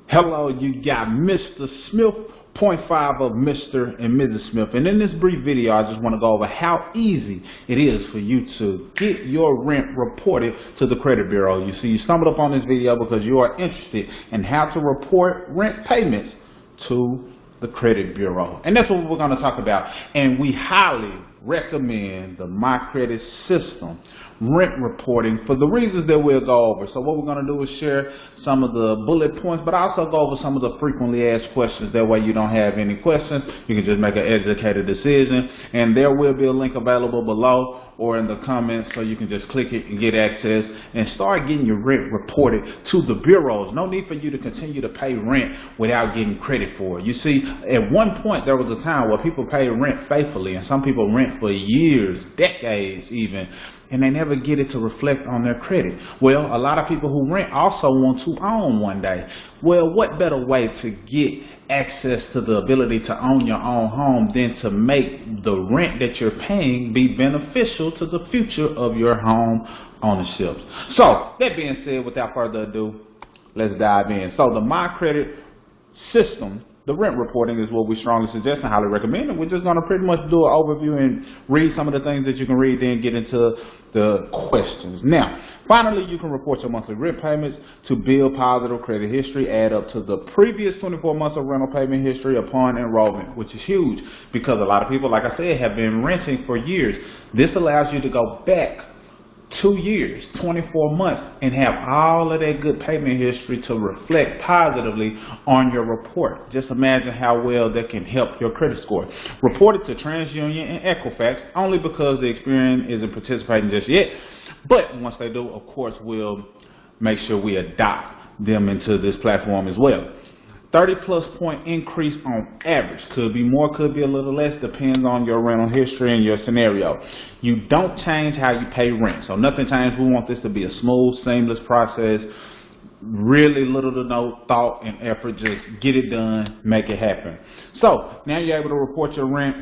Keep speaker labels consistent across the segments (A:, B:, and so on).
A: Hello, you got Mr. Smith, point 5 of Mr. and Mrs. Smith. And in this brief video, I just want to go over how easy it is for you to get your rent reported to the credit bureau. You see, you stumbled upon this video because you are interested in how to report rent payments to the credit bureau. And that's what we're going to talk about. And we highly recommend the My Credit system rent reporting for the reasons that we'll go over. So what we're going to do is share some of the bullet points, but also go over some of the frequently asked questions. That way you don't have any questions. You can just make an educated decision. And there will be a link available below or in the comments, so you can just click it and get access and start getting your rent reported to the bureaus. No need for you to continue to pay rent without getting credit for it. You see, at one point there was a time where people paid rent faithfully, and some people rent for years, decades even, and they never get it to reflect on their credit. Well, a lot of people who rent also want to own one day. Well, what better way to get access to the ability to own your own home than to make the rent that you're paying be beneficial to the future of your home ownership? So that being said, without further ado, let's dive in. So the My Credit system, the rent reporting, is what we strongly suggest and highly recommend. And we're just going to pretty much do an overview and read some of the things that you can read, then get into the questions. Now, finally, you can report your monthly rent payments to build positive credit history, add up to the previous 24 months of rental payment history upon enrollment, which is huge because a lot of people, like I said, have been renting for years. This allows you to go back 2 years, 24 months, and have all of that good payment history to reflect positively on your report. Just imagine how well that can help your credit score. Report it to TransUnion and Equifax only because the Experian isn't participating just yet. But once they do, of course, we'll make sure we adopt them into this platform as well. 30+ point increase on average. Could be more, could be a little less, depends on your rental history and your scenario. You don't change how you pay rent. So nothing changes. We want this to be a smooth, seamless process. Really little to no thought and effort. Just get it done, make it happen. So now you're able to report your rent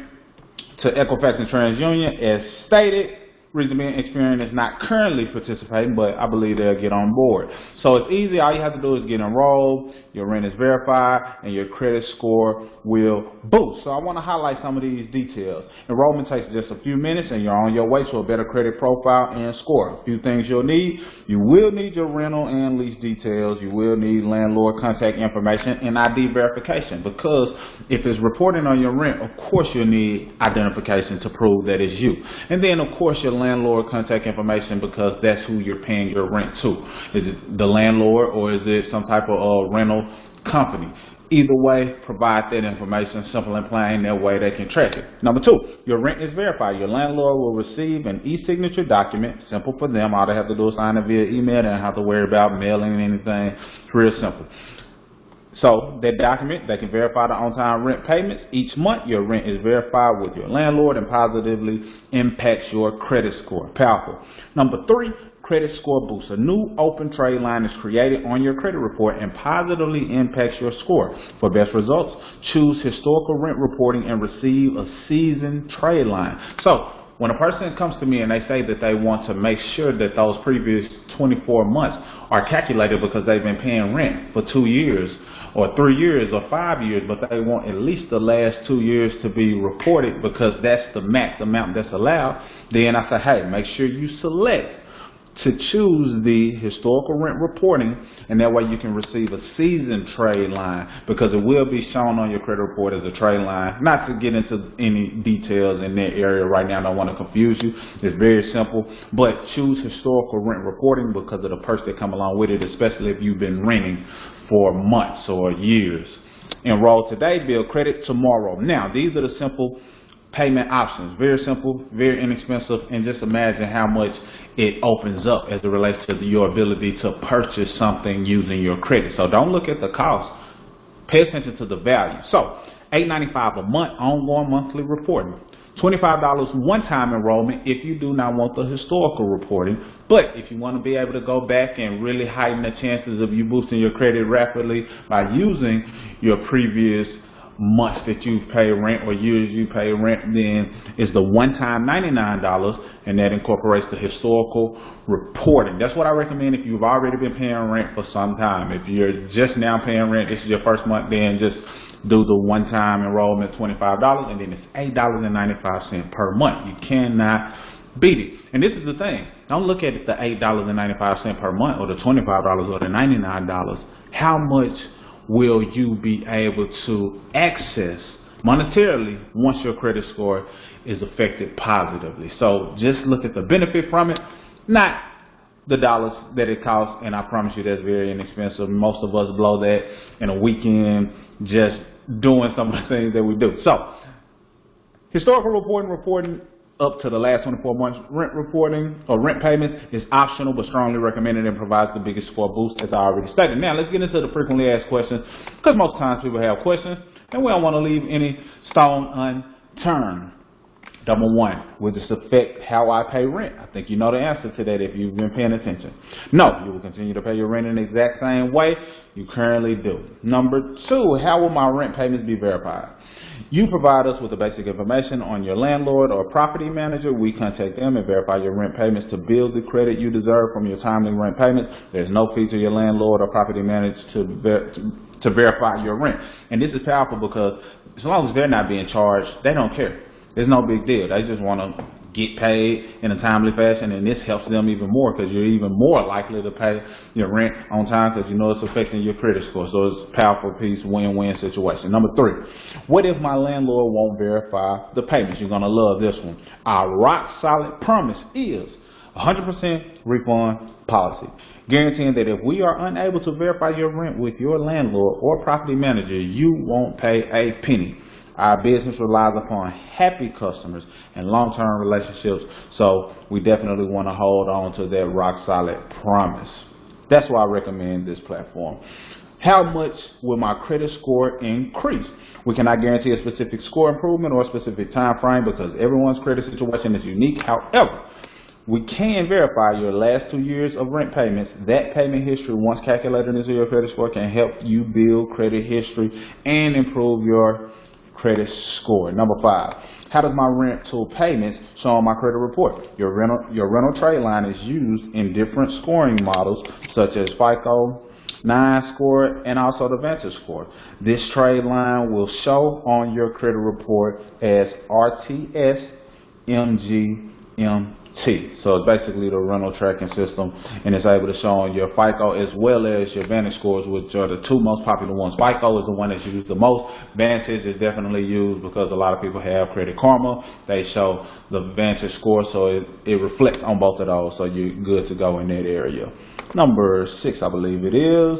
A: to Equifax and TransUnion as stated. Reason being, Experian is not currently participating, but I believe they'll get on board. So it's easy. All you have to do is get enrolled, your rent is verified, and your credit score will boost. So I want to highlight some of these details. Enrollment takes just a few minutes, and you're on your way to a better credit profile and score. A few things you'll need. You will need your rental and lease details. You will need landlord contact information and ID verification, because if it's reporting on your rent, of course you'll need identification to prove that it's you. And then, of course, your landlord contact information, because that's who you're paying your rent to. Is it the landlord or is it some type of rental company? Either way, provide that information, simple and plain. That way they can track it. Number 2, your rent is verified. Your landlord will receive an e-signature document. Simple for them. All they have to do is sign it via email. They don't have to worry about mailing anything. It's real simple. So that document, they can verify the on-time rent payments. Each month, your rent is verified with your landlord and positively impacts your credit score. Powerful. Number 3, credit score boost. A new open trade line is created on your credit report and positively impacts your score. For best results, choose historical rent reporting and receive a seasoned trade line. So when a person comes to me and they say that they want to make sure that those previous 24 months are calculated because they've been paying rent for 2 years or 3 years or 5 years, but they want at least the last 2 years to be reported because that's the max amount that's allowed, then I say, hey, make sure you select to choose the historical rent reporting, and that way you can receive a seasoned trade line, because it will be shown on your credit report as a trade line. Not to get into any details in that area right now, I don't want to confuse you. It's very simple, but choose historical rent reporting because of the perks that come along with it, especially if you've been renting for months or years. Enroll today, build credit tomorrow. Now, these are the simple payment options. Very simple, very inexpensive, and just imagine how much it opens up as it relates to your ability to purchase something using your credit. So don't look at the cost. Pay attention to the value. So $8.95 a month, ongoing monthly reporting. $25 one-time enrollment if you do not want the historical reporting. But if you want to be able to go back and really heighten the chances of you boosting your credit rapidly by using your previous months that you've paid rent or years you pay rent, then it's the one-time $99, and that incorporates the historical reporting. That's what I recommend if you've already been paying rent for some time. If you're just now paying rent, this is your first month, then just do the one-time enrollment, $25, and then it's $8.95 per month. You cannot beat it. And this is the thing. Don't look at it, the $8.95 per month or the $25 or the $99. How much will you be able to access monetarily once your credit score is affected positively? So just look at the benefit from it, not the dollars that it costs. And I promise you that's very inexpensive. Most of us blow that in a weekend just doing some of the things that we do. So historical reporting up to the last 24 months rent reporting or rent payments is optional but strongly recommended and provides the biggest score boost, as I already stated. Now let's get into the frequently asked questions, because most times people have questions and we don't want to leave any stone unturned. Number one, will this affect how I pay rent? I think you know the answer to that if you've been paying attention. No, you will continue to pay your rent in the exact same way you currently do. Number two, how will my rent payments be verified? You provide us with the basic information on your landlord or property manager. We contact them and verify your rent payments to build the credit you deserve from your timely rent payments. There's no fee to your landlord or property manager to verify your rent. And this is powerful because as long as they're not being charged, they don't care. It's no big deal. They just want to get paid in a timely fashion, and this helps them even more because you're even more likely to pay your rent on time because you know it's affecting your credit score. So it's a powerful piece, win-win situation. Number three, what if my landlord won't verify the payments? You're going to love this one. Our rock solid promise is 100% refund policy, guaranteeing that if we are unable to verify your rent with your landlord or property manager, you won't pay a penny. Our business relies upon happy customers and long-term relationships, so we definitely want to hold on to that rock-solid promise. That's why I recommend this platform. How much will my credit score increase? We cannot guarantee a specific score improvement or a specific time frame because everyone's credit situation is unique. However, we can verify your last 2 years of rent payments. That payment history, once calculated into your credit score, can help you build credit history and improve your credit score. Number five, how does my rental payments show on my credit report? Your rental trade line is used in different scoring models such as FICO, 9 score, and also the Vantage score. This trade line will show on your credit report as RTS MGMT. So it's basically the rental tracking system, and it's able to show on your FICO as well as your Vantage scores, which are the two most popular ones. FICO is the one that's used the most. Vantage is definitely used because a lot of people have Credit Karma. They show the Vantage score, so it reflects on both of those, so you're good to go in that area. Number 6, I believe it is.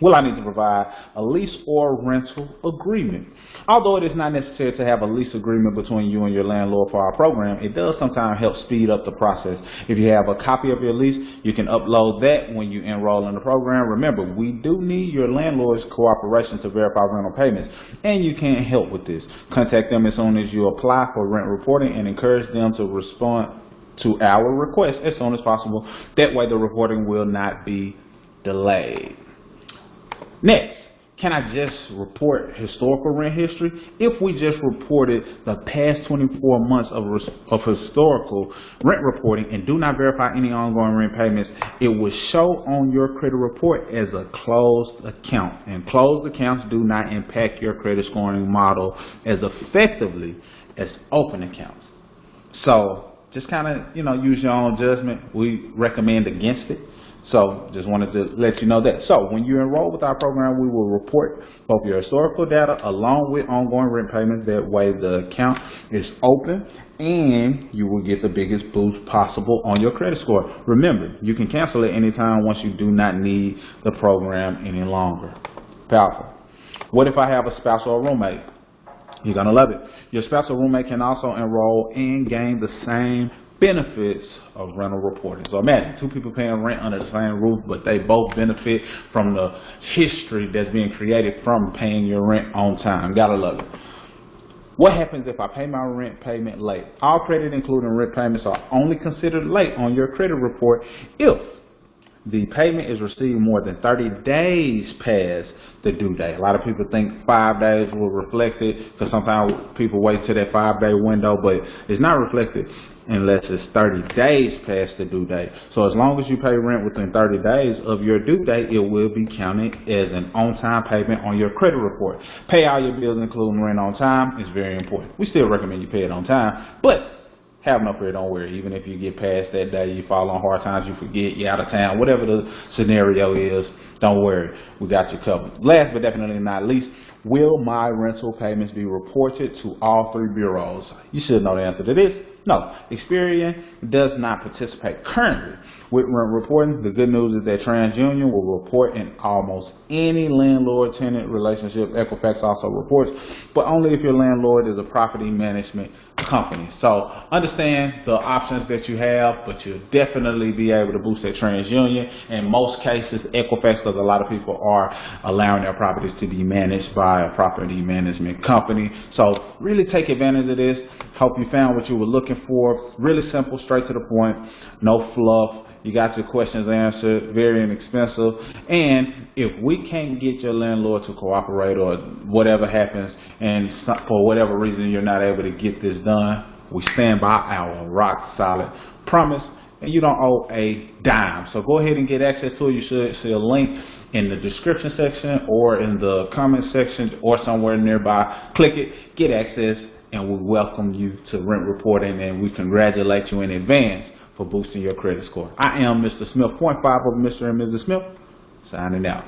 A: Will I need to provide a lease or rental agreement? Although it is not necessary to have a lease agreement between you and your landlord for our program, it does sometimes help speed up the process. If you have a copy of your lease, you can upload that when you enroll in the program. Remember, we do need your landlord's cooperation to verify rental payments, and you can't help with this. Contact them as soon as you apply for rent reporting and encourage them to respond to our request as soon as possible. That way the reporting will not be delayed. Next, can I just report historical rent history? If we just reported the past 24 months of historical rent reporting and do not verify any ongoing rent payments, it will show on your credit report as a closed account. And closed accounts do not impact your credit scoring model as effectively as open accounts. So just kind of, use your own judgment. We recommend against it. So just wanted to let you know that. So when you enroll with our program, we will report both your historical data along with ongoing rent payments. That way the account is open and you will get the biggest boost possible on your credit score. Remember, you can cancel at any time once you do not need the program any longer. Powerful. What if I have a spouse or a roommate? You're going to love it. Your spouse or roommate can also enroll and gain the same benefits of rental reporting. So imagine 2 people paying rent under the same roof, but they both benefit from the history that's being created from paying your rent on time. Gotta love it. What happens if I pay my rent payment late? All credit, including rent payments, are only considered late on your credit report if the payment is received more than 30 days past the due date. A lot of people think 5 days will reflect it, because sometimes people wait till that 5-day window, but it's not reflected unless it's 30 days past the due date. So as long as you pay rent within 30 days of your due date, it will be counted as an on-time payment on your credit report. Pay all your bills, including rent, on time. It's very important. We still recommend you pay it on time, but have no fear, don't worry. Even if you get past that day, you fall on hard times, you forget, you're out of town, whatever the scenario is, don't worry. We got you covered. Last but definitely not least, will my rental payments be reported to all 3 bureaus? You should know the answer to this. No, Experian does not participate currently with rent reporting. The good news is that TransUnion will report in almost any landlord-tenant relationship. Equifax also reports, but only if your landlord is a property management company. So understand the options that you have, but you'll definitely be able to boost that TransUnion. In most cases, Equifax, because a lot of people are allowing their properties to be managed by a property management company. So really take advantage of this. Hope you found what you were looking for. Really simple, straight to the point, no fluff. You got your questions answered, very inexpensive. And if we can't get your landlord to cooperate, or whatever happens, and for whatever reason you're not able to get this done, we stand by our rock solid promise, and you don't owe a dime. So go ahead and get access to it. You should see a link in the description section or in the comment section or somewhere nearby. Click it, get access, and we welcome you to rent reporting, and we congratulate you in advance for boosting your credit score. I am Mr. Smith, 0.5 of Mr. and Mrs. Smith, signing out.